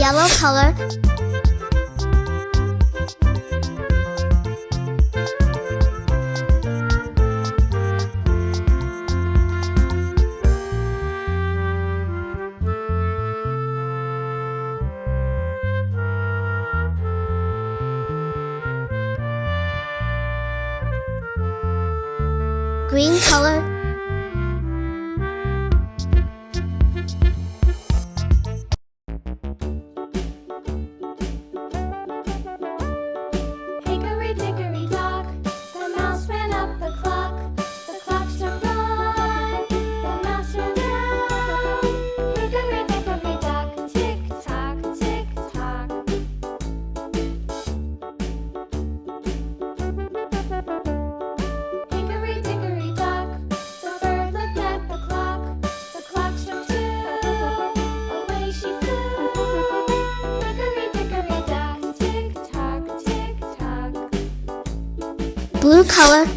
Yellow color. Green color. Hickory dickory dock, the mouse ran up the clock. The clock struck one, the mouse ran down. Hickory dickory dock, tick tock, tick tock. Hickory dickory dock, the bird looked at the clock. The clock struck two, away she flew. Hickory dickory dock, tick tock, tick tock. Blue color.